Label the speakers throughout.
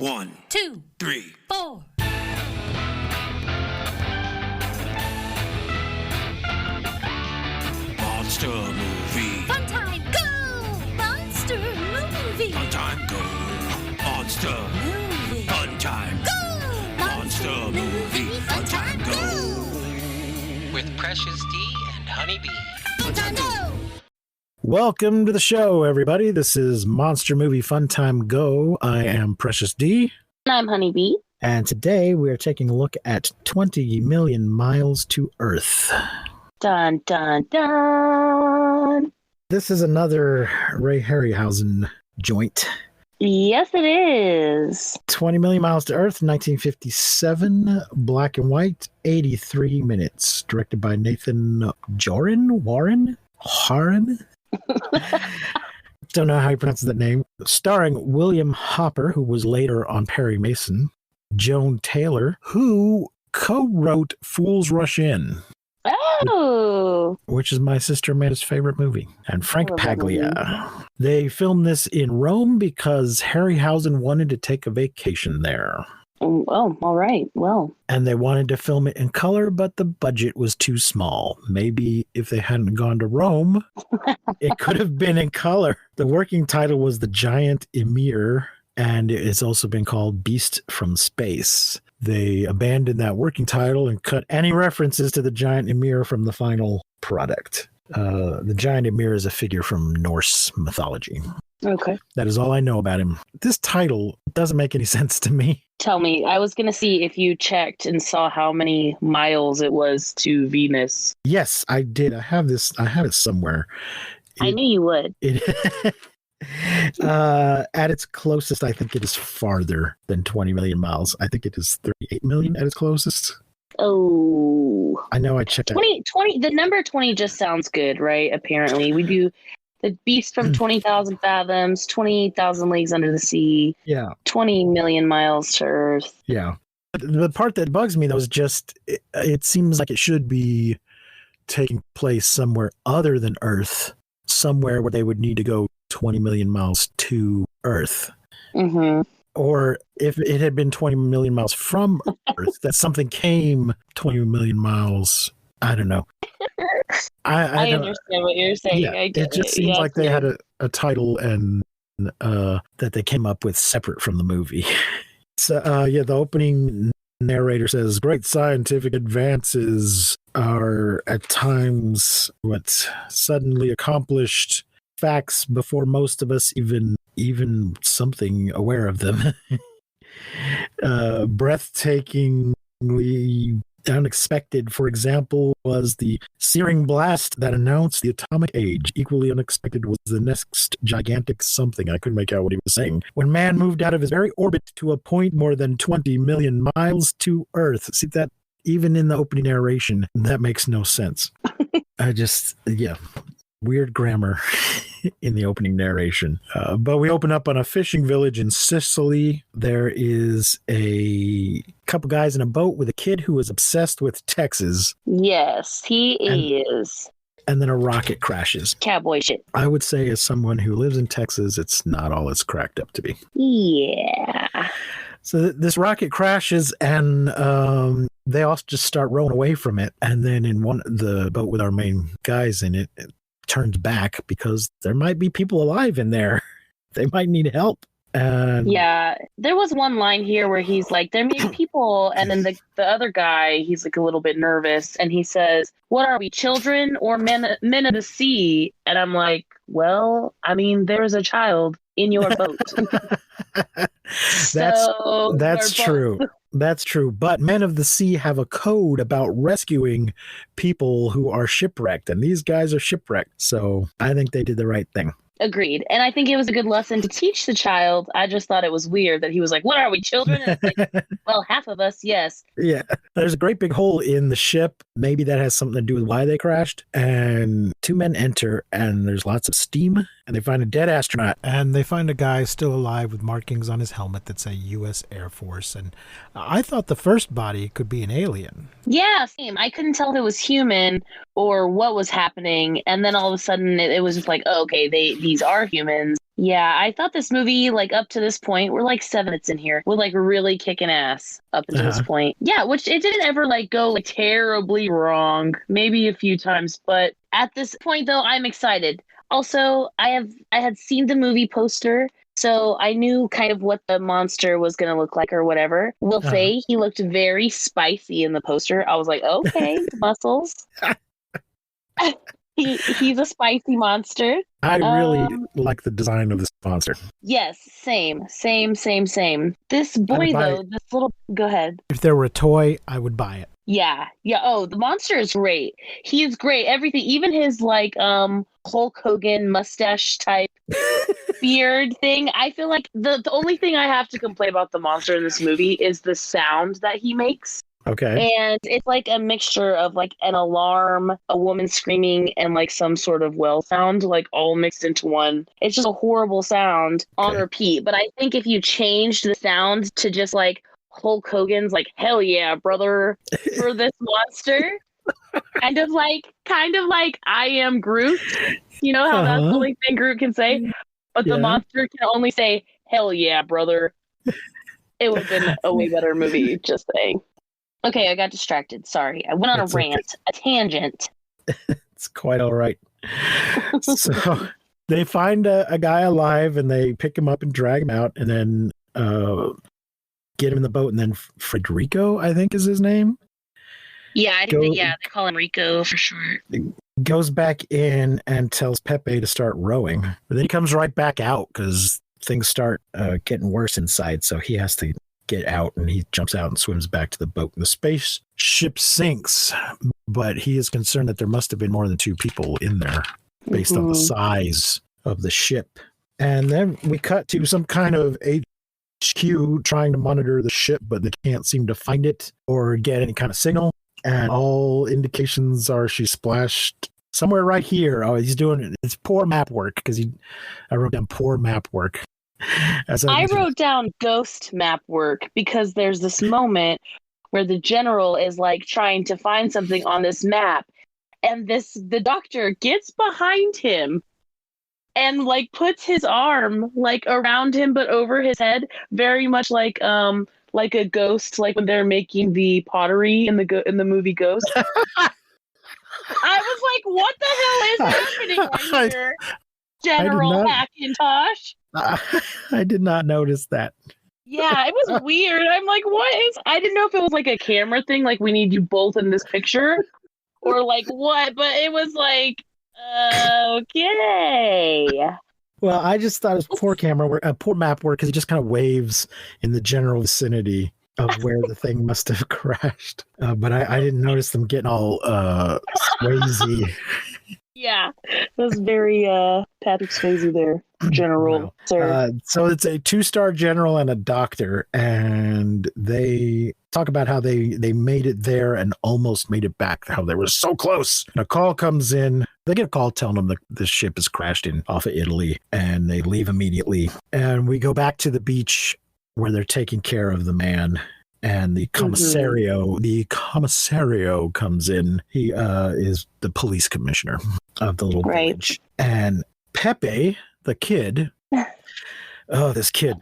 Speaker 1: 1,
Speaker 2: 2,
Speaker 1: 3,
Speaker 2: 4.
Speaker 1: Monster movie.
Speaker 2: Fun time, go! Monster movie.
Speaker 1: Fun time, go. Monster
Speaker 2: Movie.
Speaker 1: fun time.
Speaker 2: Go!
Speaker 1: Monster movie. Fun time, go.
Speaker 3: With Precious D and Honeybee.
Speaker 2: Fun time, go!
Speaker 4: Welcome to the show, everybody. This is Monster Movie Fun Time Go. I am Precious D.
Speaker 5: And I'm Honeybee.
Speaker 4: And today we are taking a look at 20 Million Miles to Earth.
Speaker 5: Dun, dun, dun.
Speaker 4: This is another Ray Harryhausen joint.
Speaker 5: Yes, it is.
Speaker 4: 20 Million Miles to Earth, 1957, black and white, 83 minutes. Directed by Nathan Warren? Don't know how you pronounce that name. Starring William Hopper, who was later on Perry Mason, Joan Taylor, who co-wrote Fools Rush In,
Speaker 5: Oh.
Speaker 4: which is my sister Amanda's favorite movie, and Frank
Speaker 5: I love that
Speaker 4: Paglia. They filmed this in Rome because Harryhausen wanted to take a vacation there.
Speaker 5: Oh, all right. Well,
Speaker 4: And they wanted to film it in color, but the budget was too small. Maybe if they hadn't gone to Rome, it could have been in color. The working title was The Giant Emir, and it's also been called Beast from Space. They abandoned that working title and cut any references to the Giant Emir from the final product. The Giant Emir is a figure from Norse mythology.
Speaker 5: okay.
Speaker 4: That is all I know about him. This title doesn't make any sense to me.
Speaker 5: Tell me, I was going to see if you checked and saw how many miles it was to Venus.
Speaker 4: Yes, I did. I have it somewhere.
Speaker 5: I knew you would.
Speaker 4: It, at its closest, I think it is farther than 20 million miles. I think it is 38 million at its closest.
Speaker 5: Oh.
Speaker 4: I know I checked
Speaker 5: 20, the number 20 just sounds good, right? Apparently. We do the Beast from 20,000 fathoms, 20,000 leagues under the sea,
Speaker 4: Yeah,
Speaker 5: 20 million miles to Earth.
Speaker 4: yeah. The part that bugs me, though, is just it seems like it should be taking place somewhere other than Earth, somewhere where they would need to go 20 million miles to Earth.
Speaker 5: Mm-hmm.
Speaker 4: Or if it had been 20 million miles from Earth, that something came 20 million miles. I don't know. I don't
Speaker 5: understand what you're saying.
Speaker 4: Yeah,
Speaker 5: I get
Speaker 4: it just seems
Speaker 5: Yes,
Speaker 4: like they
Speaker 5: yes.
Speaker 4: had a title and that they came up with separate from the movie. So the opening narrator says, "Great scientific advances are at times suddenly accomplished facts before most of us even something aware of them. Breathtakingly unexpected, for example, was the searing blast that announced the atomic age. Equally unexpected was the next gigantic something." I couldn't make out what he was saying. "When man moved out of his very orbit to a point more than 20 million miles to Earth." See that? Even in the opening narration, that makes no sense. Weird grammar in the opening narration. But we open up on a fishing village in Sicily. There is a couple guys in a boat with a kid who is obsessed with Texas.
Speaker 5: Yes, he is.
Speaker 4: And then a rocket crashes.
Speaker 5: Cowboy shit.
Speaker 4: I would say, as someone who lives in Texas, it's not all it's cracked up to be.
Speaker 5: Yeah.
Speaker 4: So this rocket crashes, and they all just start rowing away from it. And then in the boat with our main guys in it turns back because there might be people alive in there. They might need help.
Speaker 5: Yeah, there was one line here where he's like, there may be people, and then the other guy, he's like a little bit nervous, and he says, "What are we, children or men of the sea?" And I'm like, well, I mean, there's a child in your boat.
Speaker 4: That's true. That's true. But men of the sea have a code about rescuing people who are shipwrecked, and these guys are shipwrecked. So I think they did the right thing.
Speaker 5: Agreed. And I think it was a good lesson to teach the child. I just thought it was weird that he was like, "What are we, children?" And it's like, well, half of us, yes.
Speaker 4: Yeah. There's a great big hole in the ship. Maybe that has something to do with why they crashed. And two men enter, and there's lots of steam, and they find a dead astronaut. And they find a guy still alive with markings on his helmet that say U.S. Air Force. And I thought the first body could be an alien.
Speaker 5: Yeah, same. I couldn't tell if it was human or what was happening. And then all of a sudden it was just like, oh, okay, these are humans. Yeah, I thought this movie, like up to this point, we're like 7 minutes in here. We're like really kicking ass up until this point. Yeah, which it didn't ever like go like terribly wrong. Maybe a few times, but at this point though, I'm excited. Also, I had seen the movie poster, so I knew kind of what the monster was gonna look like or whatever. Will say he looked very spicy in the poster. I was like, okay, muscles. He's a spicy monster.
Speaker 4: I really like the design of this monster.
Speaker 5: Yes, same. This boy though, this little go ahead.
Speaker 6: If there were a toy, I would buy it.
Speaker 5: Yeah. Oh, the monster is great. He is great. Everything, even his like Hulk Hogan mustache type beard thing. I feel like the only thing I have to complain about the monster in this movie is the sound that he makes.
Speaker 4: Okay.
Speaker 5: And it's like a mixture of like an alarm, a woman screaming, and like some sort of well sound, like all mixed into one. It's just a horrible sound on repeat. But I think if you changed the sound to just like Hulk Hogan's like, hell yeah, brother, for this monster, kind of like I am Groot. You know how that's the only thing Groot can say? But the monster can only say, hell yeah, brother. It would have been a way better movie, just saying. Okay, I got distracted. Sorry. I went on a rant, a tangent.
Speaker 4: It's quite all right. So they find a guy alive and they pick him up and drag him out and then get him in the boat. And then Federico, I think is his name.
Speaker 5: Yeah, they call him Rico for short.
Speaker 4: Goes back in and tells Pepe to start rowing. But then he comes right back out because things start getting worse inside. So he has to get out, and he jumps out and swims back to the boat. And the spaceship sinks, but he is concerned that there must have been more than 2 people in there based on the size of the ship. And then we cut to some kind of HQ trying to monitor the ship, but they can't seem to find it or get any kind of signal. And all indications are she splashed somewhere right here. Oh, he's doing it. It's poor map work because I wrote down poor map work. I
Speaker 5: wrote down ghost map work because there's this moment where the general is like trying to find something on this map, and the doctor gets behind him and like puts his arm like around him but over his head, very much like a ghost, like when they're making the pottery in the movie Ghost. I was like, what the hell is happening right here, General Hackintosh?
Speaker 4: I did not notice that.
Speaker 5: Yeah, it was weird. I'm like, I didn't know if it was like a camera thing, like we need you both in this picture, or like what, but it was like, okay.
Speaker 4: Well, I just thought it was poor map work, because he just kind of waves in the general vicinity of where the thing must have crashed. But I didn't notice them getting all crazy.
Speaker 5: Yeah, it was very Patrick Swayze there, General.
Speaker 4: Wow.
Speaker 5: Sir.
Speaker 4: So it's a 2-star general and a doctor, and they talk about how they made it there and almost made it back, how they were so close. And a call comes in. They get a call telling them that the ship has crashed off of Italy, and they leave immediately. And we go back to the beach where they're taking care of the man. And the commissario comes in. He is the police commissioner of the little village. And Pepe, the kid, this kid.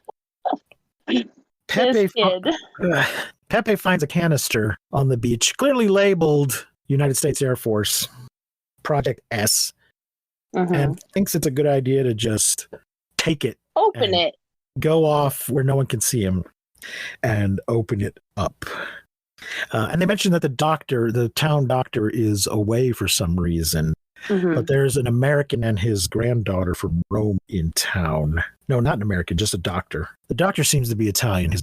Speaker 4: Pepe finds a canister on the beach, clearly labeled United States Air Force, Project S, and thinks it's a good idea to just take it.
Speaker 5: Open it.
Speaker 4: Go off where no one can see him. And open it up. And they mentioned that the town doctor is away for some reason. But there's an American and his granddaughter from Rome in town. No, not an American, just a doctor. The doctor seems to be Italian. His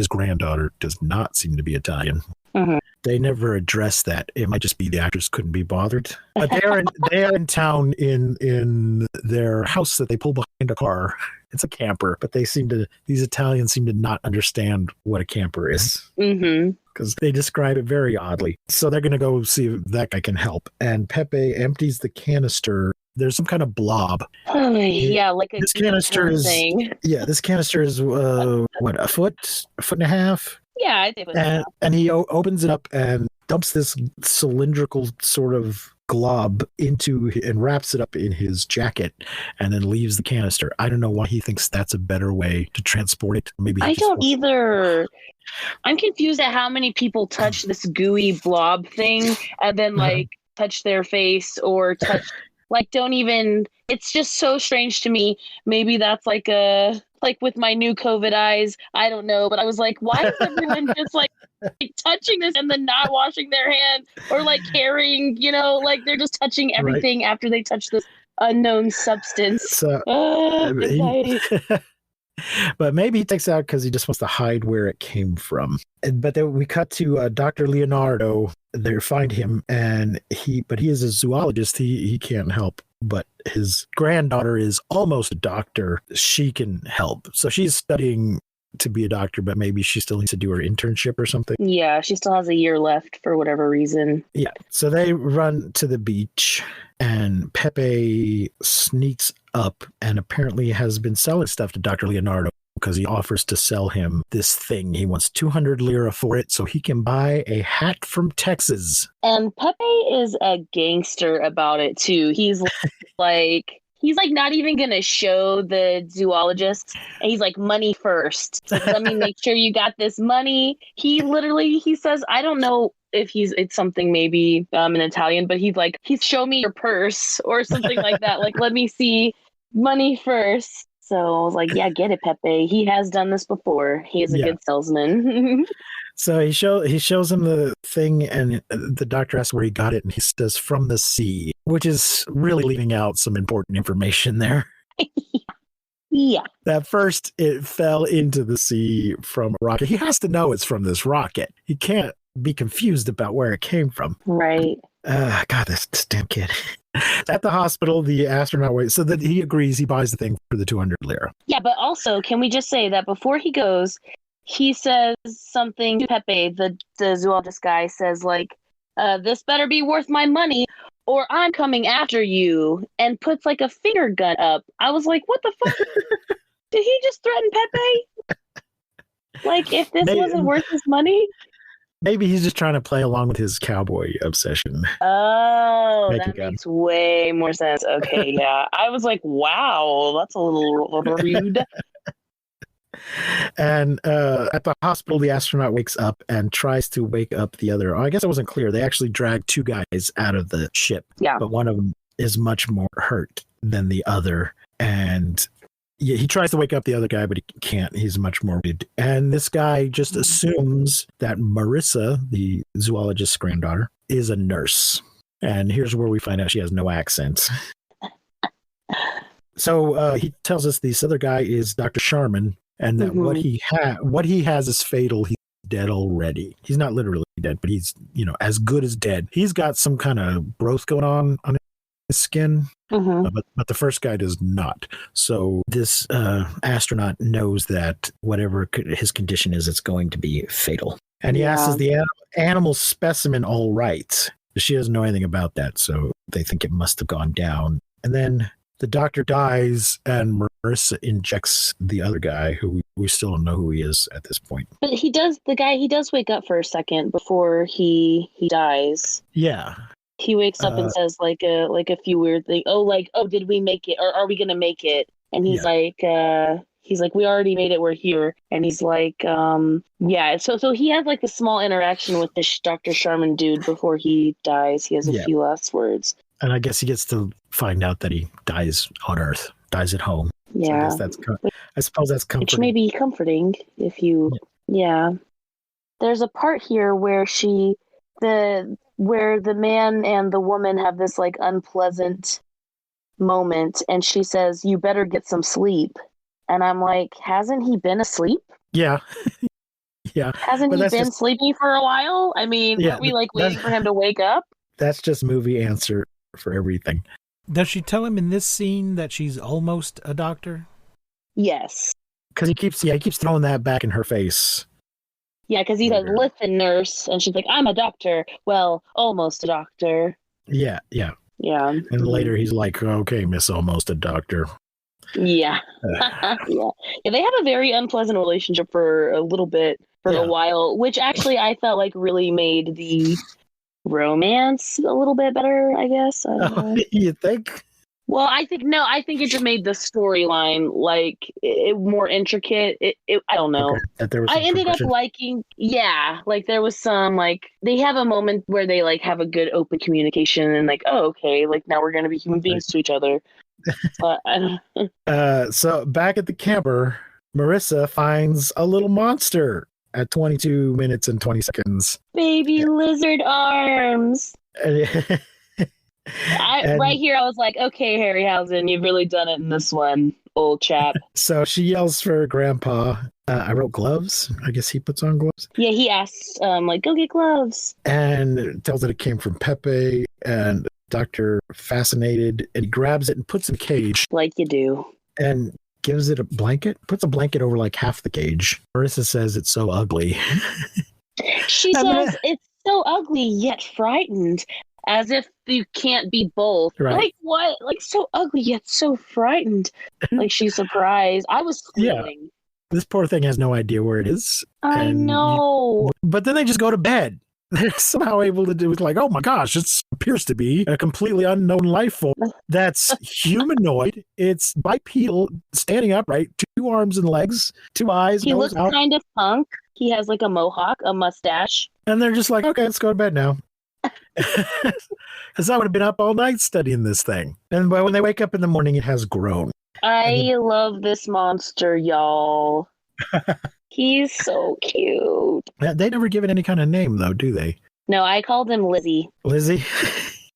Speaker 4: granddaughter does not seem to be Italian. They never address that. It might just be the actors couldn't be bothered. But they are in town in their house that they pull behind a car. It's a camper, but these Italians seem to not understand what a camper is. Because they describe it very oddly. So they're going to go see if that guy can help. And Pepe empties the canister. There's some kind of blob.
Speaker 5: Yeah, like
Speaker 4: this canister is thing. Yeah, this canister is a foot and a half.
Speaker 5: Yeah, I think it was.
Speaker 4: And he opens it up and dumps this cylindrical sort of glob and wraps it up in his jacket and then leaves the canister. I don't know why he thinks that's a better way to transport it. Maybe
Speaker 5: I don't either. I'm confused at how many people touch this gooey blob thing and then like touch their face or touch like don't even. It's just so strange to me. Maybe that's like with my new COVID eyes. I don't know, but I was like, why is everyone just like touching this and then not washing their hands or like carrying, like they're just touching everything after they touch this unknown substance.
Speaker 4: So,
Speaker 5: anxiety.
Speaker 4: But maybe he takes it out because he just wants to hide where it came from. But then we cut to Dr. Leonardo. They find him, and he is a zoologist. He can't help. But his granddaughter is almost a doctor. She can help. So she's studying to be a doctor, but maybe she still needs to do her internship or something.
Speaker 5: Yeah, she still has a year left for whatever reason.
Speaker 4: Yeah. So they run to the beach, and Pepe sneaks up and apparently has been selling stuff to Dr. Leonardo because he offers to sell him this thing. He wants 200 lira for it so he can buy a hat from Texas.
Speaker 5: And Pepe is a gangster about it too. He's not even going to show the zoologist. And he's like, money first. So let me make sure you got this money. He says, I don't know if it's something maybe in Italian, but he's show me your purse or something like that. Like, let me see money first. So I was like, yeah, get it, Pepe. He has done this before. He is a good salesman.
Speaker 4: So he shows him the thing, and the doctor asks where he got it, and he says from the sea, which is really leaving out some important information there.
Speaker 5: Yeah.
Speaker 4: That first it fell into the sea from a rocket. He has to know it's from this rocket. He can't be confused about where it came from.
Speaker 5: Right.
Speaker 4: God, this damn kid. At the hospital, the astronaut waits, so that he agrees he buys the thing for the 200 lira.
Speaker 5: Yeah, but also, can we just say that before he goes, he says something to Pepe, the zoologist guy says, like, this better be worth my money or I'm coming after you, and puts like a finger gun up. I was like, what the fuck? Did he just threaten Pepe? Like, if this wasn't worth his money?
Speaker 4: Maybe he's just trying to play along with his cowboy obsession.
Speaker 5: Oh, that makes way more sense. Okay, yeah. I was like, wow, that's a little rude.
Speaker 4: And at the hospital, the astronaut wakes up and tries to wake up the other. I guess it wasn't clear. They actually dragged two guys out of the ship.
Speaker 5: Yeah.
Speaker 4: But one of them is much more hurt than the other. And he tries to wake up the other guy, but he can't. He's much more wounded. And this guy just assumes that Marissa, the zoologist's granddaughter, is a nurse. And here's where we find out she has no accent. So he tells us this other guy is Dr. Sharman, and that what he has is fatal. He's dead already. He's not literally dead, but he's, as good as dead. He's got some kind of growth going on his skin. But the first guy does not. So this astronaut knows that whatever his condition is, it's going to be fatal. And he asks, is the animal specimen all right? She doesn't know anything about that, so they think it must have gone down. And then the doctor dies, and Marissa injects the other guy, who we still don't know who he is at this point.
Speaker 5: But he does wake up for a second before he dies.
Speaker 4: Yeah.
Speaker 5: He wakes up and says like a few weird things. Oh, did we make it? Or are we gonna make it? And he's like, we already made it. We're here. And he's like, yeah. So he has like a small interaction with this Dr. Sharman dude before he dies. He has a few last words. And
Speaker 4: I guess he gets to find out that he dies on Earth, dies at home.
Speaker 5: Yeah.
Speaker 4: So I suppose that's comforting.
Speaker 5: Which may be comforting if you, yeah. There's a part here where where the man and the woman have this like unpleasant moment, and she says, you better get some sleep. And I'm like, hasn't he been asleep?
Speaker 4: Yeah. Yeah.
Speaker 5: Hasn't he been sleeping for a while? I mean, are we like waiting for him to wake up?
Speaker 4: That's just movie answer for everything.
Speaker 6: Does she tell him in this scene that she's almost a doctor?
Speaker 5: Yes.
Speaker 4: Because he keeps throwing that back in her face.
Speaker 5: Yeah, because he says, listen, nurse. And she's like, I'm a doctor. Well, almost a doctor.
Speaker 4: Yeah.
Speaker 5: Yeah.
Speaker 4: And later he's like, okay, miss almost a doctor.
Speaker 5: Yeah. Yeah, they have a very unpleasant relationship for a little bit, for a while, which actually I felt like really made the romance a little bit better, I guess. I don't know.
Speaker 4: You think?
Speaker 5: Well, I think it just made the storyline like more intricate. I don't know.
Speaker 4: Okay. That there was
Speaker 5: I
Speaker 4: some
Speaker 5: ended up
Speaker 4: progression.
Speaker 5: liking, yeah, like there was some like they have a moment where they like have a good open communication and like, oh, okay, like now we're gonna be human beings to each other. But I don't.
Speaker 4: So back at the camper, Marissa finds a little monster at 22 minutes and 20 seconds.
Speaker 5: Baby lizard arms.
Speaker 4: And-
Speaker 5: Right here, I was like, okay, Harryhausen, you've really done it in this one, old chap.
Speaker 4: So she yells for Grandpa. I wrote gloves. I guess he puts on gloves.
Speaker 5: Yeah, he asks, like, go get gloves.
Speaker 4: And tells that it came from Pepe. And Doctor, fascinated, and he grabs it and puts it in a cage
Speaker 5: Like you do.
Speaker 4: and gives it a blanket. Puts a blanket over like half the cage. Marissa says it's so ugly.
Speaker 5: She says it's so ugly yet frightened, as if you can't be both.
Speaker 4: Right.
Speaker 5: Like what? Like so ugly yet so frightened. Like she's surprised. I was squealing.
Speaker 4: This poor thing has no idea where it is.
Speaker 5: I know.
Speaker 4: But then they just go to bed. They're somehow able to do it like, oh my gosh, it appears to be a completely unknown life form that's humanoid. It's bipedal, standing upright, 2 arms and legs, 2 eyes.
Speaker 5: He
Speaker 4: nose
Speaker 5: looks
Speaker 4: out.
Speaker 5: kind of punk. He has like a mohawk, a mustache.
Speaker 4: And they're just like, okay, let's go to bed now. Because I would have been up all night studying this thing. And when they wake up in the morning, it has grown.
Speaker 5: I love this monster, y'all. He's so cute.
Speaker 4: They never give it any kind of name, though, do they?
Speaker 5: No, I called him Lizzie.
Speaker 4: Lizzie?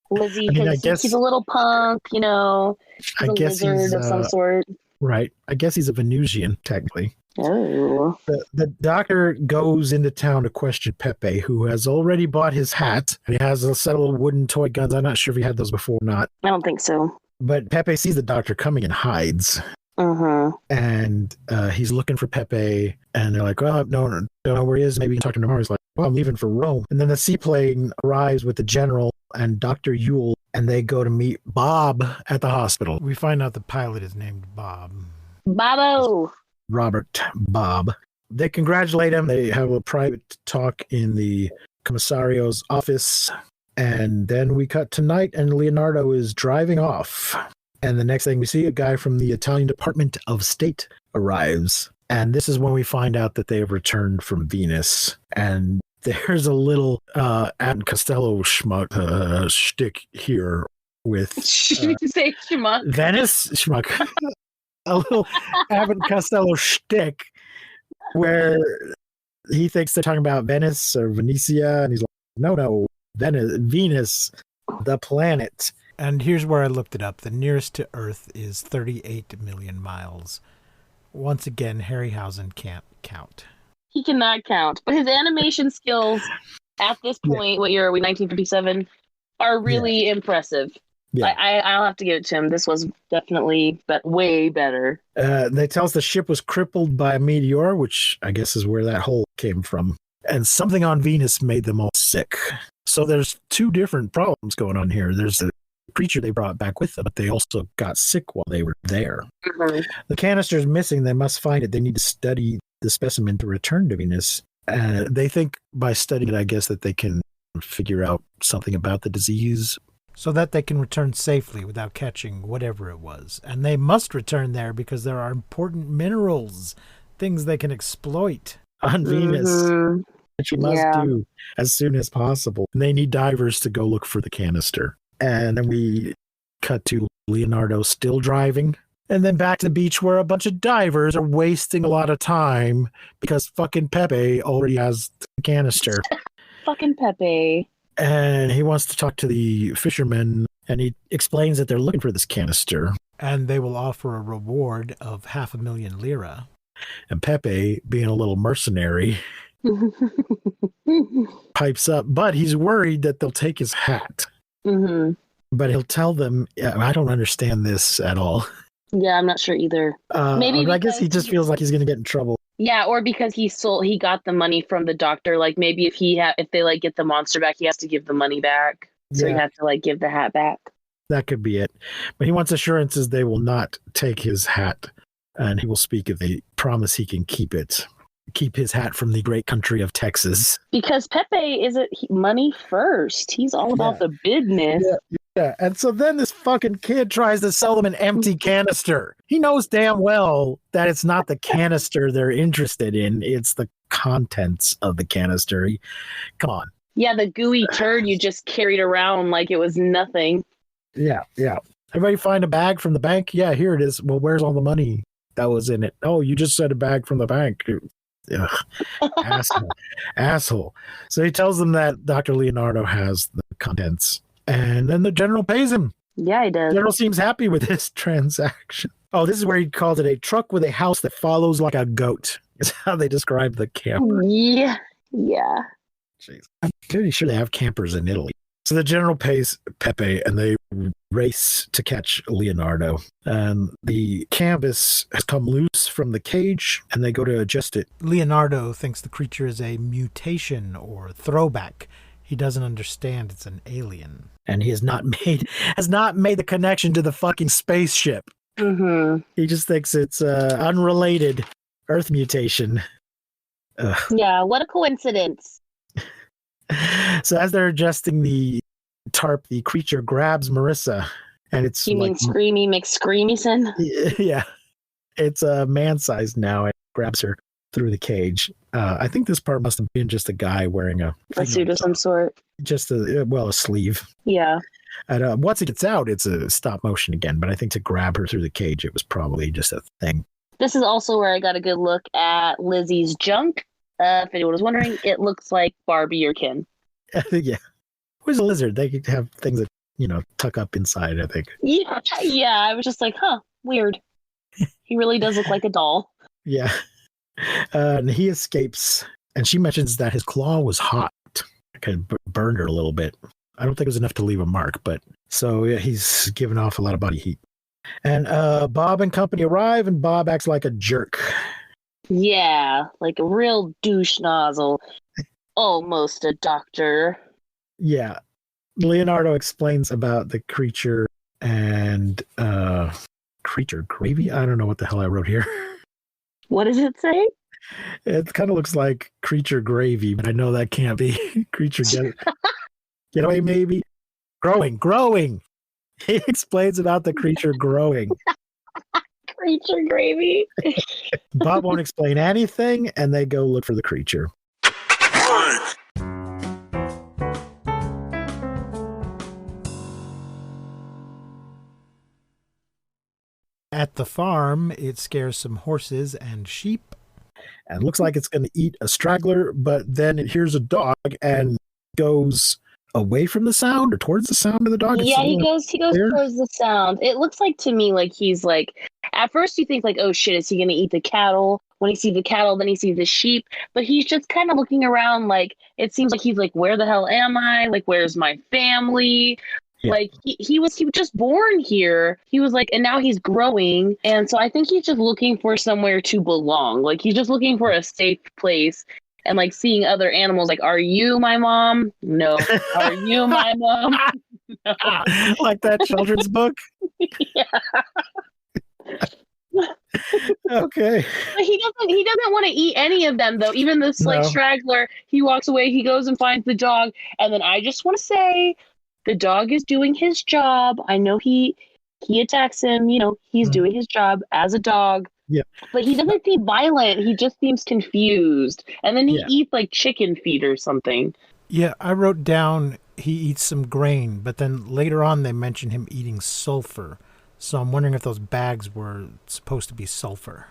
Speaker 5: Lizzie,
Speaker 4: I mean, I
Speaker 5: because
Speaker 4: guess-
Speaker 5: he's a little punk, you know. He's
Speaker 4: I
Speaker 5: a
Speaker 4: guess
Speaker 5: lizard
Speaker 4: he's
Speaker 5: of some sort.
Speaker 4: right. I guess he's a Venusian, technically.
Speaker 5: Oh.
Speaker 4: The doctor goes into town to question Pepe, who has already bought his hat. And he has a set of little wooden toy guns. I'm not sure if he had those before or not.
Speaker 5: I don't think so.
Speaker 4: But Pepe sees the doctor coming and hides.
Speaker 5: Uh-huh.
Speaker 4: And he's looking for Pepe. And they're like, well, no, don't know where he is. Maybe you can talk to him tomorrow. He's like, well, I'm leaving for Rome. And then the seaplane arrives with the general and Dr. Yule. And they go to meet Bob at the hospital.
Speaker 6: We find out the pilot is named Bob.
Speaker 5: Babo.
Speaker 4: Robert Bob. They congratulate him. They have a private talk in the commissario's office. And then we cut to night, and Leonardo is driving off. And the next thing we see, a guy from the Italian Department of State arrives. And this is when we find out that they have returned from Venus. And there's a little Abbott Costello schmuck shtick here with
Speaker 5: Did you say schmuck?
Speaker 4: Venice schmuck. A little Abbott Costello shtick where he thinks they're talking about Venice or Venetia, and he's like, no, Venus, the planet.
Speaker 6: And here's where I looked it up. The nearest to Earth is 38 million miles. Once again, Harryhausen can't count.
Speaker 5: He cannot count. But his animation skills at this point, what year are we, 1957, are really impressive.
Speaker 4: Yeah.
Speaker 5: I'll have to give it to him. This was definitely way better.
Speaker 4: They tell us the ship was crippled by a meteor, which I guess is where that hole came from. And something on Venus made them all sick. So there's 2 different problems going on here. There's the creature they brought back with them, but they also got sick while they were there.
Speaker 5: Mm-hmm.
Speaker 4: The canister's missing. They must find it. They need to study the specimen to return to Venus. They think by studying it, I guess, that they can figure out something about the disease.
Speaker 6: So that they can return safely without catching whatever it was. And they must return there because there are important minerals, things they can exploit.
Speaker 4: On Venus,
Speaker 5: Mhm.
Speaker 4: which you must do as soon as possible. And they need divers to go look for the canister. And then we cut to Leonardo still driving. And then back to the beach where a bunch of divers are wasting a lot of time because fucking Pepe already has the canister.
Speaker 5: Fucking Pepe.
Speaker 4: And he wants to talk to the fishermen. And he explains that they're looking for this canister.
Speaker 6: And they will offer a reward of 500,000 lira.
Speaker 4: And Pepe, being a little mercenary, pipes up. But he's worried that they'll take his hat.
Speaker 5: Mm-hmm.
Speaker 4: But he'll tell them, I don't understand this at all.
Speaker 5: Yeah, I'm not sure either. Maybe
Speaker 4: I guess
Speaker 5: because
Speaker 4: he just feels like he's going to get in trouble.
Speaker 5: Yeah, or because he got the money from the doctor. Like maybe if they like get the monster back, he has to give the money back. So he has to like give the hat back.
Speaker 4: That could be it. But he wants assurances they will not take his hat, and he will speak if they promise he can keep it. keep his hat from the great country of Texas.
Speaker 5: Because Pepe isn't money first. He's all about the business.
Speaker 4: Yeah, and so then this fucking kid tries to sell them an empty canister. He knows damn well that it's not the canister they're interested in, it's the contents of the canister. Come on.
Speaker 5: Yeah, the gooey turd you just carried around like it was nothing.
Speaker 4: Yeah. Everybody find a bag from the bank? Yeah, here it is. Well, where's all the money that was in it? Oh, you just said a bag from the bank. Ugh. Asshole. So he tells them that Dr. Leonardo has the contents. And then the general pays him.
Speaker 5: Yeah, he does.
Speaker 4: The general seems happy with this transaction. Oh, this is where he called it a truck with a house that follows like a goat. Is how they describe the camper.
Speaker 5: Yeah.
Speaker 4: Jeez. I'm pretty sure they have campers in Italy. So the general pays Pepe and they race to catch Leonardo. And the canvas has come loose from the cage and they go to adjust it.
Speaker 6: Leonardo thinks the creature is a mutation or throwback. He doesn't understand it's an alien.
Speaker 4: And he has not made the connection to the fucking spaceship.
Speaker 5: Mm-hmm.
Speaker 4: He just thinks it's unrelated Earth mutation. Ugh.
Speaker 5: Yeah, what a coincidence.
Speaker 4: So as they're adjusting the tarp, the creature grabs Marissa, and it's
Speaker 5: You mean Screamy McScreamyson?
Speaker 4: Yeah, it's man-sized now, and grabs her through the cage. I think this part must have been just a guy wearing a
Speaker 5: suit of some sort.
Speaker 4: Just a sleeve.
Speaker 5: Yeah.
Speaker 4: And once it gets out, it's a stop motion again. But I think to grab her through the cage, it was probably just a thing.
Speaker 5: This is also where I got a good look at Lizzie's junk. If anyone was wondering, it looks like Barbie or Ken.
Speaker 4: Yeah. Who's a lizard? They could have things that, tuck up inside, I think.
Speaker 5: Yeah. I was just like, weird. He really does look like a doll.
Speaker 4: Yeah. And he escapes. And she mentions that his claw was hot. It kind of burned her a little bit. I don't think it was enough to leave a mark, but so yeah, he's giving off a lot of body heat. And Bob and company arrive, and Bob acts like a jerk.
Speaker 5: Yeah, like a real douche nozzle. Almost a doctor.
Speaker 4: Yeah. Leonardo explains about the creature and creature gravy. I don't know what the hell I wrote here.
Speaker 5: What does it say?
Speaker 4: It kind of looks like creature gravy, but I know that can't be. Creature get away, maybe. Growing. He explains about the creature growing.
Speaker 5: Creature gravy.
Speaker 4: Bob won't explain anything, and they go look for the creature.
Speaker 6: At the farm, it scares some horses and sheep.
Speaker 4: And looks like it's going to eat a straggler, but then it hears a dog and goes away from the sound or towards the sound of the dog.
Speaker 5: Yeah, he goes towards the sound. It looks like to me like he's like, at first you think like, oh shit, is he going to eat the cattle? When he sees the cattle, then he sees the sheep, but he's just kind of looking around like, it seems like he's like, where the hell am I? Like, where's my family? Yeah. Like he was just born here. He was like, and now he's growing. And so I think he's just looking for somewhere to belong. Like he's just looking for a safe place and like seeing other animals. Like, are you my mom? No. Are you my mom? No.
Speaker 4: Like that children's book?
Speaker 5: Yeah.
Speaker 4: Okay.
Speaker 5: But he doesn't want to eat any of them though. Even this like straggler, he walks away, he goes and finds the dog. And then I just want to say, the dog is doing his job. I know he attacks him, he's doing his job as a dog.
Speaker 4: Yeah.
Speaker 5: But he doesn't seem violent. He just seems confused. And then he eats like chicken feet or something.
Speaker 6: Yeah, I wrote down he eats some grain, but then later on they mention him eating sulfur. So I'm wondering if those bags were supposed to be sulfur.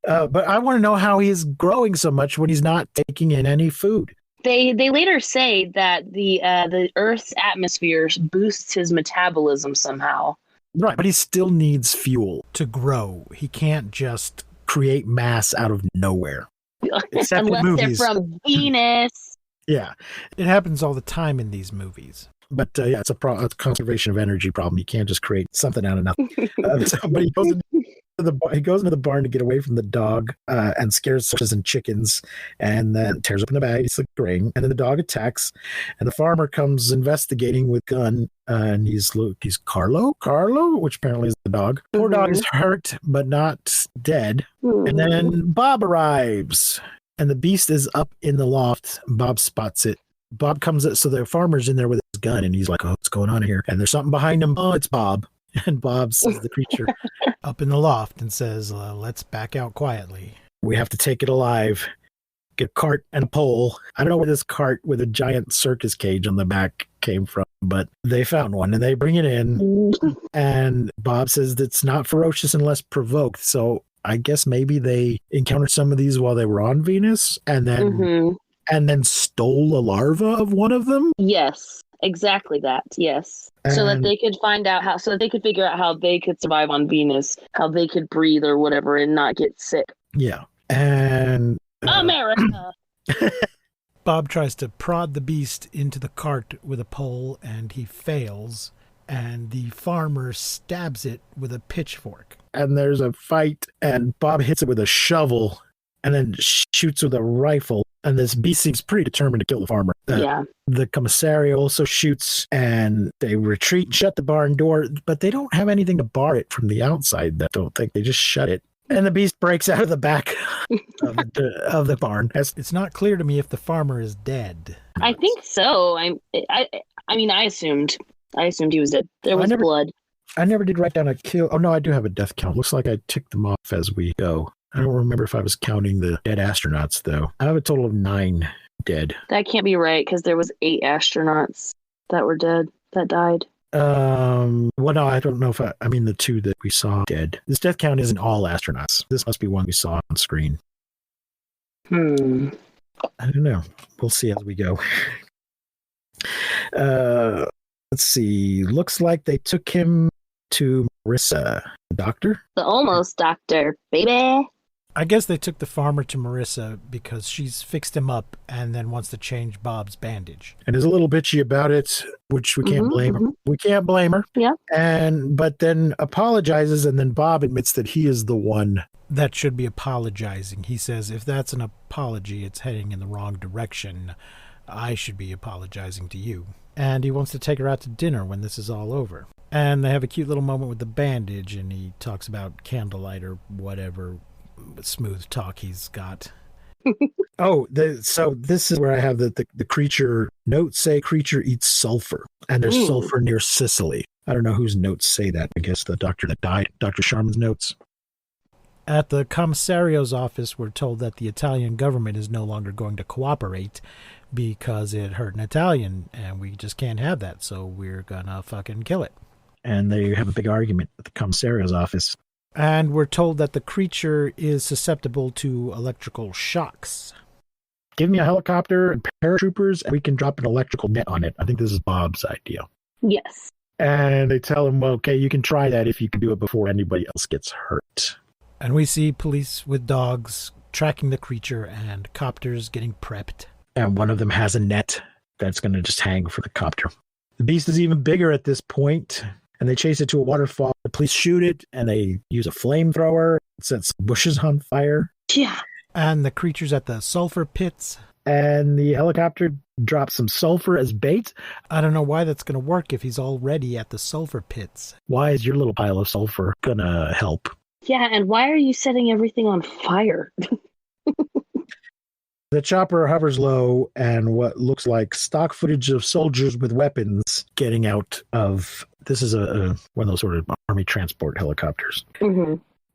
Speaker 4: But I want to know how he's growing so much when he's not taking in any food.
Speaker 5: They later say that the Earth's atmosphere boosts his metabolism somehow.
Speaker 4: Right, but he still needs fuel
Speaker 6: to grow. He can't just
Speaker 4: create mass out of nowhere.
Speaker 5: Except unless they're from Venus.
Speaker 4: Yeah.
Speaker 6: It happens all the time in these movies.
Speaker 4: But it's a conservation of energy problem. You can't just create something out of nothing. But he goes into the barn to get away from the dog and scares horses and chickens, and then tears open the bag, eats the grain, and then the dog attacks, and the farmer comes investigating with gun, and he's Carlo, which apparently is the dog. Poor dog is hurt, but not dead. And then Bob arrives. And the beast is up in the loft. Bob spots it. Bob comes up, so the farmer's in there with his gun, and he's like, oh, what's going on here? And there's something behind him. Oh, it's Bob. And Bob sees the creature
Speaker 6: Up in the loft and says, let's back out quietly.
Speaker 4: we have to take it alive. Get a cart and a pole. I don't know where this cart with a giant circus cage on the back came from, but they found one and they bring it in. And Bob says it's not ferocious unless provoked. So I guess maybe they encountered some of these while they were on Venus and then stole a larva of one of them.
Speaker 5: Yes, exactly that. Yes. So that they could find out how, so that they could figure out how they could survive on Venus, how they could breathe or whatever and not get sick.
Speaker 4: Yeah. And
Speaker 5: America.
Speaker 6: Bob tries to prod the beast into the cart with a pole, and he fails. And the farmer stabs it with a pitchfork.
Speaker 4: and there's a fight, and Bob hits it with a shovel and then shoots with a rifle. And this beast seems pretty determined to kill the farmer.
Speaker 5: Yeah.
Speaker 4: The commissario also shoots, and they retreat and shut the barn door, but they don't have anything to bar it from the outside. I don't think. They just shut it. And the beast breaks out of the back of the barn.
Speaker 6: It's not clear to me if the farmer is dead.
Speaker 5: I think so. I mean, I assumed he was dead. There was blood.
Speaker 4: I never did write down a kill. Oh, no, I do have a death count. Looks like I ticked them off as we go. I don't remember if I was counting the dead astronauts, though. I have a total of 9 dead.
Speaker 5: That can't be right, because there was 8 astronauts that were dead, that died.
Speaker 4: Well, no, I don't know if I mean the 2 that we saw dead. This death count isn't all astronauts. This must be one we saw on screen. I don't know. We'll see as we go. Let's see. Looks like they took him to Marissa, the doctor.
Speaker 5: The almost doctor, baby.
Speaker 6: I guess they took the farmer to Marissa because she's fixed him up and then wants to change Bob's bandage.
Speaker 4: And is a little bitchy about it, which we can't blame her. We can't blame her.
Speaker 5: Yeah.
Speaker 4: But then apologizes, and then Bob admits that he is the one
Speaker 6: that should be apologizing. He says, if that's an apology, it's heading in the wrong direction. I should be apologizing to you. And he wants to take her out to dinner when this is all over. And they have a cute little moment with the bandage, and he talks about candlelight or whatever smooth talk he's got.
Speaker 4: So this is where I have the creature notes say creature eats sulfur, and there's sulfur near Sicily. I don't know whose notes say that. I guess the doctor that died, Dr. Sharman's notes.
Speaker 6: At the commissario's office, we're told that the Italian government is no longer going to cooperate because it hurt an Italian, and we just can't have that, so we're gonna fucking kill it.
Speaker 4: And they have a big argument at the commissario's office.
Speaker 6: And we're told that the creature is susceptible to electrical shocks.
Speaker 4: Give me a helicopter and paratroopers, and we can drop an electrical net on it. I think this is Bob's idea.
Speaker 5: Yes.
Speaker 4: And they tell him, well, okay, you can try that if you can do it before anybody else gets hurt.
Speaker 6: And we see police with dogs tracking the creature and copters getting prepped.
Speaker 4: And one of them has a net that's going to just hang for the copter. The beast is even bigger at this point, and they chase it to a waterfall. The police shoot it, and they use a flamethrower. It sets bushes on fire.
Speaker 5: Yeah.
Speaker 6: And the creature's at the sulfur pits.
Speaker 4: And the helicopter drops some sulfur as bait.
Speaker 6: I don't know why that's going to work if he's already at the sulfur pits.
Speaker 4: Why is your little pile of sulfur going to help?
Speaker 5: Yeah, and why are you setting everything on fire?
Speaker 4: The chopper hovers low, and what looks like stock footage of soldiers with weapons getting out of... This is one of those sort of army transport helicopters.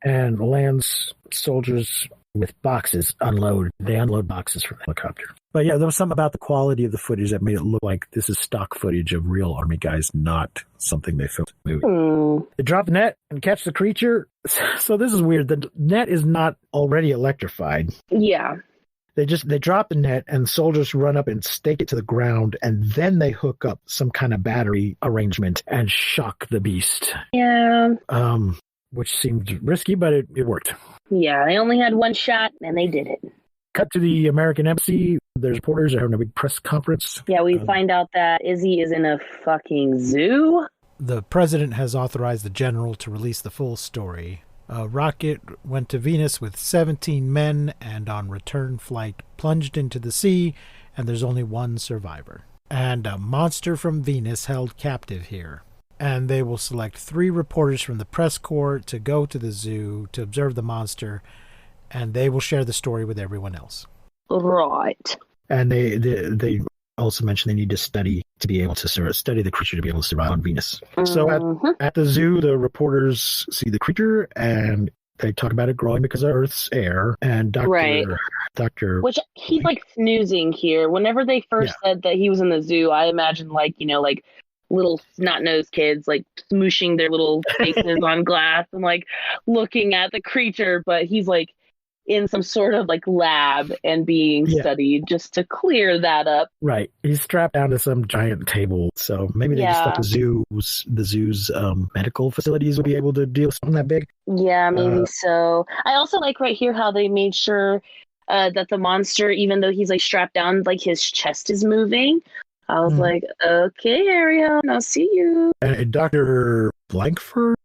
Speaker 4: And lands soldiers with boxes unload. They unload boxes from the helicopter. But yeah, there was something about the quality of the footage that made it look like this is stock footage of real army guys, not something they filmed in the movie. They drop the net and catch the creature. So this is weird. The net is not already electrified.
Speaker 5: Yeah.
Speaker 4: They drop the net, and soldiers run up and stake it to the ground, and then they hook up some kind of battery arrangement and shock the beast.
Speaker 5: Yeah.
Speaker 4: Which seemed risky, but it worked.
Speaker 5: Yeah, they only had one shot, and they did it.
Speaker 4: Cut to the American embassy. There's reporters. They're having a big press conference.
Speaker 5: Yeah, we find out that Izzy is in a fucking zoo.
Speaker 6: The president has authorized the general to release the full story. A rocket went to Venus with 17 men, and on return flight plunged into the sea, and there's only one survivor. And a monster from Venus held captive here. And they will select 3 reporters from the press corps to go to the zoo to observe the monster, and they will share the story with everyone else.
Speaker 5: Right.
Speaker 4: And they also mention they need to study to be able to study the creature to be able to survive on Venus. So at the zoo, the reporters see the creature and they talk about it growing because of Earth's air. And Dr.
Speaker 5: Which he's like snoozing here. Whenever they first said that he was in the zoo, I imagined like little snot-nosed kids like smooshing their little faces on glass and like looking at the creature, but he's like in some sort of like lab and being studied just to clear that up.
Speaker 4: Right. He's strapped down to some giant table. So maybe they just thought the zoo's medical facilities would be able to deal with something that big.
Speaker 5: Yeah, maybe so. I also like right here how they made sure that the monster, even though he's like strapped down, like his chest is moving. I was like, okay, Harryhausen, I'll see you.
Speaker 4: Dr. Blankford?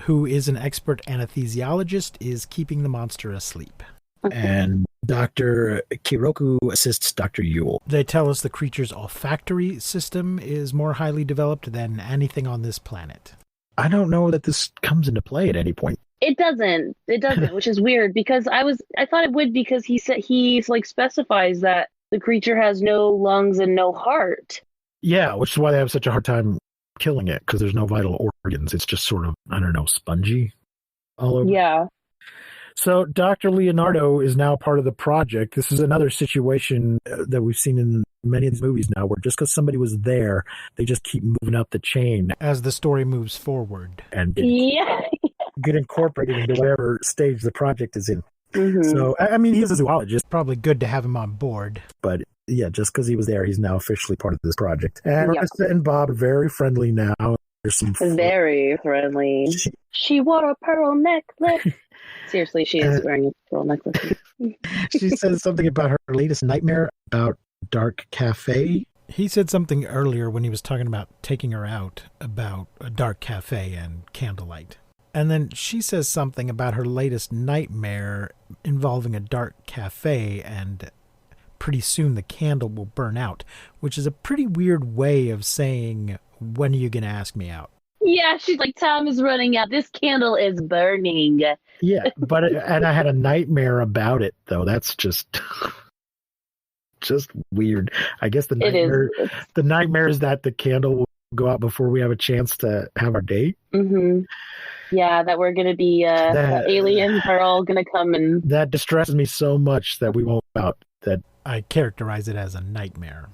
Speaker 6: Who is an expert anesthesiologist, is keeping the monster asleep.
Speaker 4: And Dr. Kiroku assists Dr. Yule.
Speaker 6: They tell us the creature's olfactory system is more highly developed than anything on this planet.
Speaker 4: I don't know that this comes into play at any point.
Speaker 5: It doesn't, which is weird because I thought it would, because he's like specifies that the creature has no lungs and no heart.
Speaker 4: Yeah, which is why they have such a hard time killing it, because there's no vital organs. It's just sort of, I don't know, spongy all over.
Speaker 5: Yeah.
Speaker 4: So Dr. Leonardo is now part of the project. This is another situation that we've seen in many of these movies now, where just because somebody was there, they just keep moving up the chain
Speaker 6: as the story moves forward
Speaker 4: and get incorporated into whatever stage the project is in.
Speaker 5: Mm-hmm.
Speaker 4: So, I mean, he's a zoologist.
Speaker 6: Probably good to have him on board.
Speaker 4: But yeah, just because he was there, he's now officially part of this project. And Marissa and Bob are very friendly now. There's some
Speaker 5: very friendly. She wore a pearl necklace. Seriously, she is wearing a pearl necklace.
Speaker 4: She says something about her latest nightmare about dark cafe.
Speaker 6: He said something earlier when he was talking about taking her out about a dark cafe and candlelight. And then she says something about her latest nightmare involving a dark cafe, and pretty soon the candle will burn out, which is a pretty weird way of saying, when are you going to ask me out?
Speaker 5: Yeah, she's like, time is running out. This candle is burning.
Speaker 4: Yeah, and I had a nightmare about it, though. That's just weird. I guess the nightmare is that the candle will go out before we have a chance to have our date.
Speaker 5: Mm-hmm. Yeah, that we're going to be, the aliens are all going to come and...
Speaker 4: That distresses me so much that we won't go out. That
Speaker 6: I characterize it as a nightmare.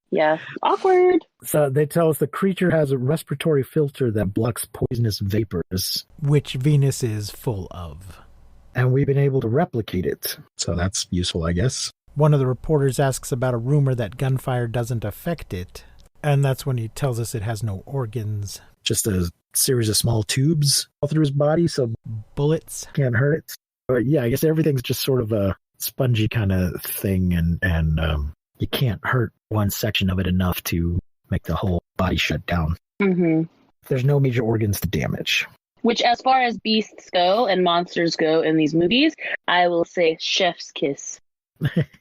Speaker 5: Yeah, awkward.
Speaker 4: So they tell us the creature has a respiratory filter that blocks poisonous vapors.
Speaker 6: Which Venus is full of.
Speaker 4: And we've been able to replicate it. So that's useful, I guess.
Speaker 6: One of the reporters asks about a rumor that gunfire doesn't affect it. And that's when he tells us it has no organs.
Speaker 4: Just a series of small tubes all through his body, so
Speaker 6: bullets
Speaker 4: can't hurt it. But yeah, I guess everything's just sort of a spongy kind of thing, and you can't hurt one section of it enough to make the whole body shut down.
Speaker 5: Mm-hmm.
Speaker 4: There's no major organs to damage.
Speaker 5: Which, as far as beasts go and monsters go in these movies, I will say chef's kiss.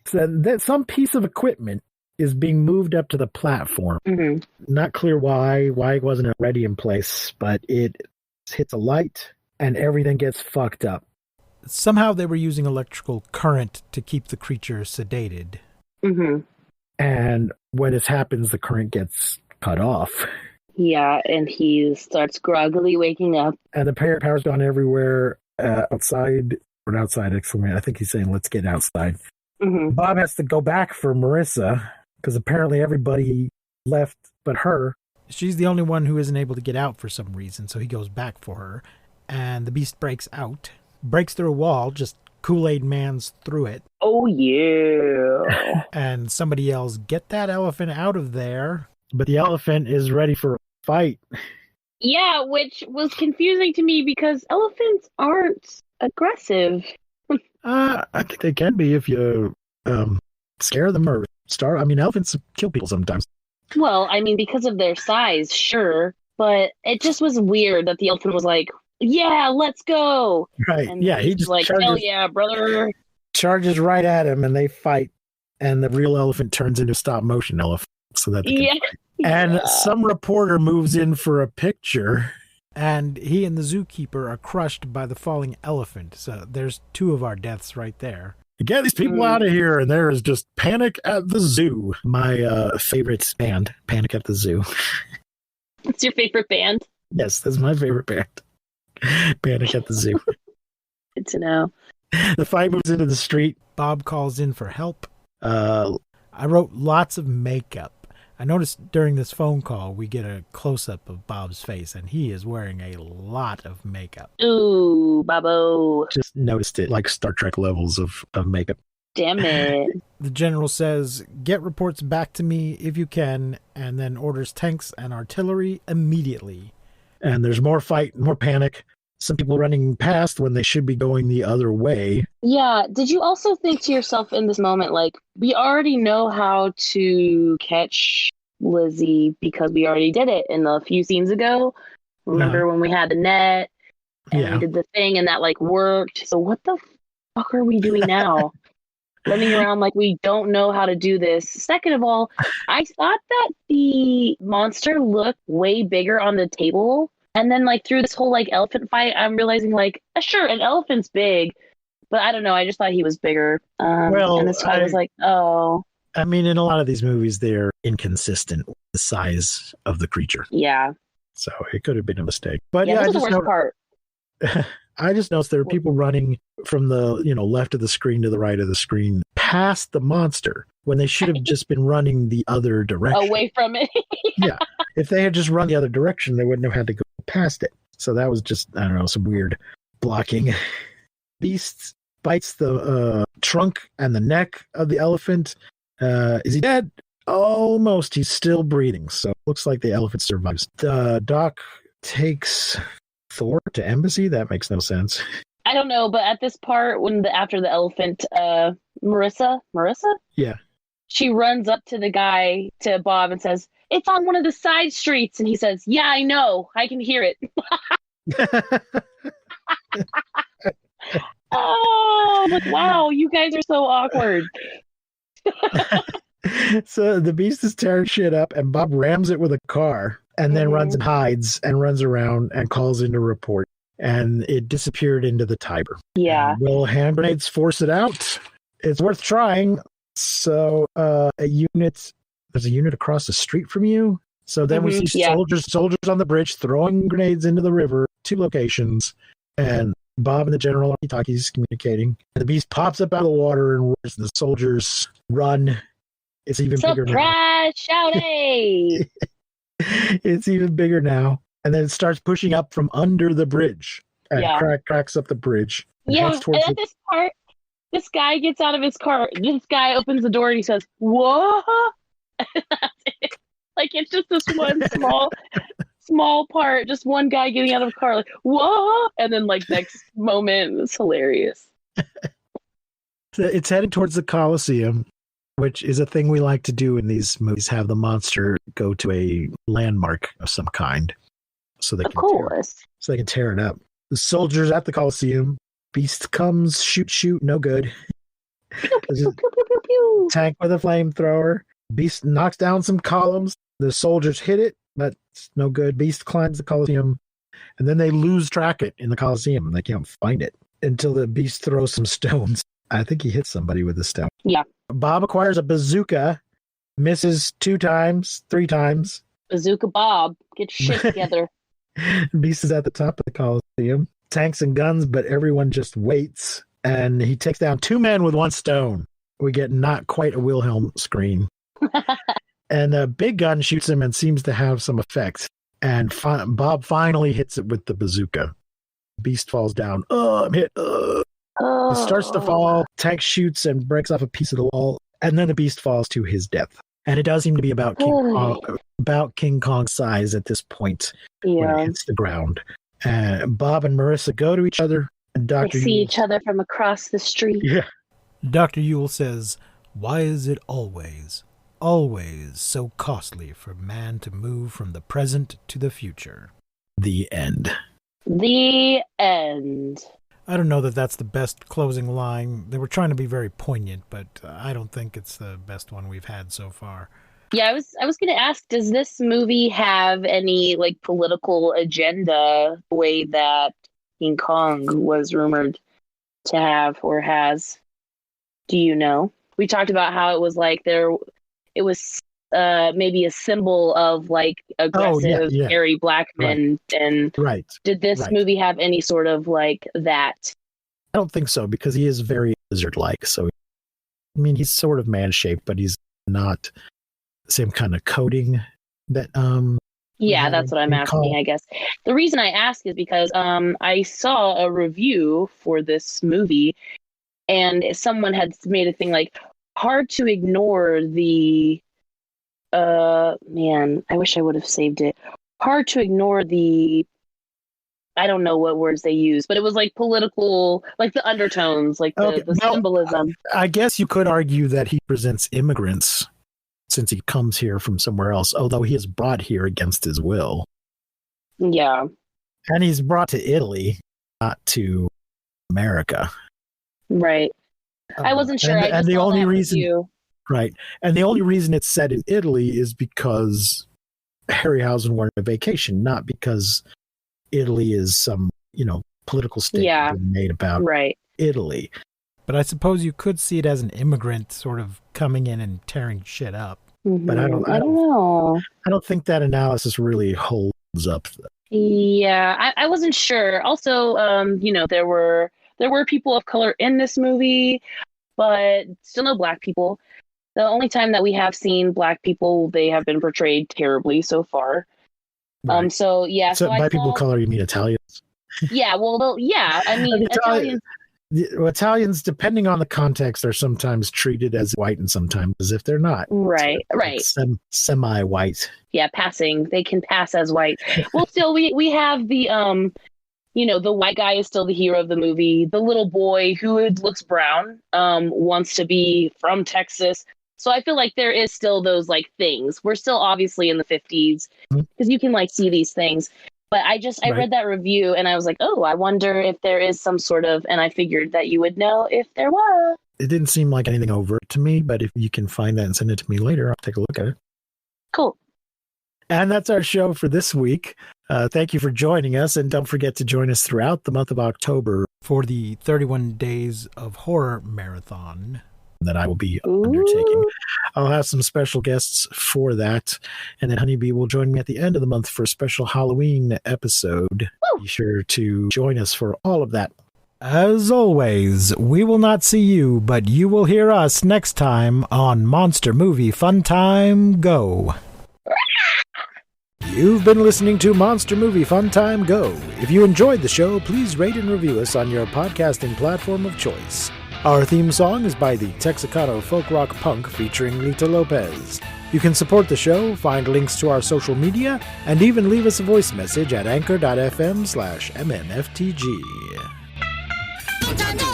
Speaker 4: So that some piece of equipment is being moved up to the platform.
Speaker 5: Mm-hmm.
Speaker 4: Not clear why wasn't it already in place, but it hits a light and everything gets fucked up.
Speaker 6: Somehow they were using electrical current to keep the creature sedated.
Speaker 5: Mm-hmm.
Speaker 4: And when this happens, the current gets cut off.
Speaker 5: Yeah, and he starts groggily waking up.
Speaker 4: And the power's gone everywhere outside. Or outside, I think he's saying, let's get outside.
Speaker 5: Mm-hmm.
Speaker 4: Bob has to go back for Marissa, because apparently everybody left but her.
Speaker 6: She's the only one who isn't able to get out for some reason, so he goes back for her. And the beast breaks out, breaks through a wall, just Kool-Aid Man's through it.
Speaker 5: Oh, yeah.
Speaker 6: And somebody yells, "Get that elephant out of there."
Speaker 4: But the elephant is ready for a fight.
Speaker 5: Yeah, which was confusing to me because elephants aren't aggressive.
Speaker 4: I think they can be if you scare them or starve. I mean, elephants kill people sometimes.
Speaker 5: Well, I mean, because of their size, sure. But it just was weird that the elephant was like, yeah, let's go.
Speaker 4: Right.
Speaker 5: And
Speaker 4: yeah, he just
Speaker 5: like, hell yeah, brother.
Speaker 4: Charges right at him and they fight. And the real elephant turns into a stop motion elephant so that they can fight. And some reporter moves in for a picture.
Speaker 6: And he and the zookeeper are crushed by the falling elephant. So there's two of our deaths right there.
Speaker 4: Get these people out of here. And there is just Panic at the Zoo. My favorite band, Panic at the Zoo.
Speaker 5: What's your favorite band?
Speaker 4: Yes, that's my favorite band. Panic at the Zoo.
Speaker 5: Good to know.
Speaker 4: The fight moves into the street.
Speaker 6: Bob calls in for help.
Speaker 4: Uh,
Speaker 6: I wrote lots of makeup. I noticed during this phone call, we get a close-up of Bob's face, and he is wearing a lot of makeup.
Speaker 5: Ooh, Bobo.
Speaker 4: just noticed it, like Star Trek levels of makeup.
Speaker 5: Damn it.
Speaker 6: The general says, get reports back to me if you can, and then orders tanks and artillery immediately.
Speaker 4: And there's more fight, more panic. Some people running past when they should be going the other way.
Speaker 5: Yeah. Did you also think to yourself in this moment, like, we already know how to catch Lizzie because we already did it in a few scenes ago? Remember when we had the net and
Speaker 4: Yeah.
Speaker 5: we did the thing and that, like, worked? So what the fuck are we doing now? Running around like we don't know how to do this. Second of all, I thought that the monster looked way bigger on the table. And then, like, through this whole, like, elephant fight, I'm realizing, like, sure, an elephant's big, but I don't know. I just thought he was bigger.
Speaker 4: Well,
Speaker 5: and this guy was like, oh,
Speaker 4: I mean, in a lot of these movies, they're inconsistent with the size of the creature.
Speaker 5: yeah.
Speaker 4: So it could have been a mistake. But
Speaker 5: Yeah,
Speaker 4: yeah,
Speaker 5: this was the worst part.
Speaker 4: I just noticed there were people running from the left of the screen to the right of the screen past the monster when they should have just been running the other direction.
Speaker 5: Away from it.
Speaker 4: Yeah. If they had just run the other direction, they wouldn't have had to go past it. So that was just, I don't know, some weird blocking. Beast bites the trunk and the neck of the elephant. Is he dead? Almost. He's still breathing. So it looks like the elephant survives. Doc takes Thor to embassy. That makes no sense.
Speaker 5: I don't know, but at this part, after the elephant, Marissa?
Speaker 4: Yeah.
Speaker 5: She runs up to the guy, to Bob, and says, it's on one of the side streets. And he says, yeah, I know. I can hear it. Oh, like, wow, you guys are so awkward.
Speaker 4: So the beast is tearing shit up, and Bob rams it with a car and then runs and hides and runs around and calls in to report. And it disappeared into the Tiber.
Speaker 5: Yeah.
Speaker 4: Will hand grenades force it out? It's worth trying. So there's a unit across the street from you. So then we see soldiers on the bridge throwing grenades into the river, 2 locations, and Bob and the general are talking, communicating. And the beast pops up out of the water and roars, and the soldiers run. It's even bigger now.
Speaker 5: Surprise, shouty!
Speaker 4: It's even bigger now. And then it starts pushing up from under the bridge and cracks up the bridge. And
Speaker 5: Yeah,
Speaker 4: heads
Speaker 5: and
Speaker 4: towards
Speaker 5: at this part, this guy gets out of his car. This guy opens the door and he says, "What?" Like, it's just this one small part, just one guy getting out of a car, like, "What?" And then, like, next moment, it's hilarious.
Speaker 4: It's headed towards the Colosseum, which is a thing we like to do in these movies, have the monster go to a landmark of some kind so they
Speaker 5: Of
Speaker 4: can
Speaker 5: course.
Speaker 4: so they can tear it up. The soldiers at the Colosseum. Beast comes, shoot, no good. There's a
Speaker 5: Pew, pew, pew, pew.
Speaker 4: tank with a flamethrower. Beast knocks down some columns. The soldiers hit it, but it's no good. Beast climbs the Colosseum, and then they lose track it in the Colosseum, and they can't find it until the beast throws some stones. I think he hits somebody with a stone.
Speaker 5: Yeah.
Speaker 4: Bob acquires a bazooka, misses 2 times, 3 times.
Speaker 5: Bazooka Bob, get your shit together.
Speaker 4: Beast is at the top of the Colosseum. Tanks and guns, but everyone just waits. And he takes down 2 men with 1 stone. We get not quite a Wilhelm scream. And a big gun shoots him and seems to have some effect. And Bob finally hits it with the bazooka. Beast falls down. Oh, I'm hit. It starts to fall. Tank shoots and breaks off a piece of the wall. And then the beast falls to his death. And it does seem to be about King Kong's size at this point when it hits the ground. Bob and Marissa go to each other. And
Speaker 5: They
Speaker 4: Dr.
Speaker 5: see
Speaker 4: Yule,
Speaker 5: each other from across the street.
Speaker 4: yeah,
Speaker 6: Dr. Yule says, why is it always so costly for man to move from the present to the future?
Speaker 4: the end.
Speaker 5: The end.
Speaker 6: I don't know that that's the best closing line. They were trying to be very poignant, but I don't think it's the best one we've had so far.
Speaker 5: Yeah, I was going to ask, does this movie have any, like, political agenda the way that King Kong was rumored to have or has? Do you know? We talked about how it was like it was maybe a symbol of like aggressive, hairy black men. And did this movie have any sort of like that?
Speaker 4: I don't think so, because he is very lizard-like. So, I mean, he's sort of man-shaped, but he's not the same kind of coating that.
Speaker 5: Yeah, that's what I'm asking, I guess. The reason I ask is because I saw a review for this movie, and someone had made a thing like, hard to ignore the, man, I wish I would have saved it. Hard to ignore the, I don't know what words they use, but it was like political, like the undertones, like the symbolism.
Speaker 4: I guess you could argue that he presents immigrants since he comes here from somewhere else, although he is brought here against his will.
Speaker 5: Yeah.
Speaker 4: And he's brought to Italy, not to America.
Speaker 5: Right. I wasn't sure.
Speaker 4: And the only reason, right. And the only reason it's set in Italy is because Harryhausen went on a vacation, not because Italy is some, political statement made about Italy.
Speaker 6: But I suppose you could see it as an immigrant sort of coming in and tearing shit up.
Speaker 5: Mm-hmm.
Speaker 4: But I don't know. I don't think that analysis really holds up.
Speaker 5: Yeah, I wasn't sure. Also, there were people of color in this movie, but still no black people. The only time that we have seen black people, they have been portrayed terribly so far.
Speaker 4: Right.
Speaker 5: So
Speaker 4: by people of color, you mean Italians?
Speaker 5: Yeah, well, yeah. I mean,
Speaker 4: Italians, depending on the context, are sometimes treated as white and sometimes as if they're not.
Speaker 5: Right.
Speaker 4: Semi-white.
Speaker 5: Yeah, passing. They can pass as white. Well, still, we have the the white guy is still the hero of the movie. The little boy who looks brown wants to be from Texas. So I feel like there is still those like things. We're still obviously in the 50s because you can like see these things. But I read that review and I was like, oh, I wonder if there is some sort of, and I figured that you would know if there was.
Speaker 4: It didn't seem like anything overt to me, but if you can find that and send it to me later, I'll take a look at it.
Speaker 5: Cool.
Speaker 4: And that's our show for this week. Thank you for joining us, and don't forget to join us throughout the month of October
Speaker 6: for the 31 Days of Horror Marathon
Speaker 4: that I will be undertaking. I'll have some special guests for that. And then Honeybee will join me at the end of the month for a special Halloween episode. Woo! Be sure to join us for all of that.
Speaker 6: As always, we will not see you, but you will hear us next time on Monster Movie Fun Time Go. You've been listening to Monster Movie Fun Time Go. If you enjoyed the show, please rate and review us on your podcasting platform of choice. Our theme song is by the Texicano folk rock punk featuring Lita Lopez. You can support the show, find links to our social media, and even leave us a voice message at anchor.fm/MNFTG.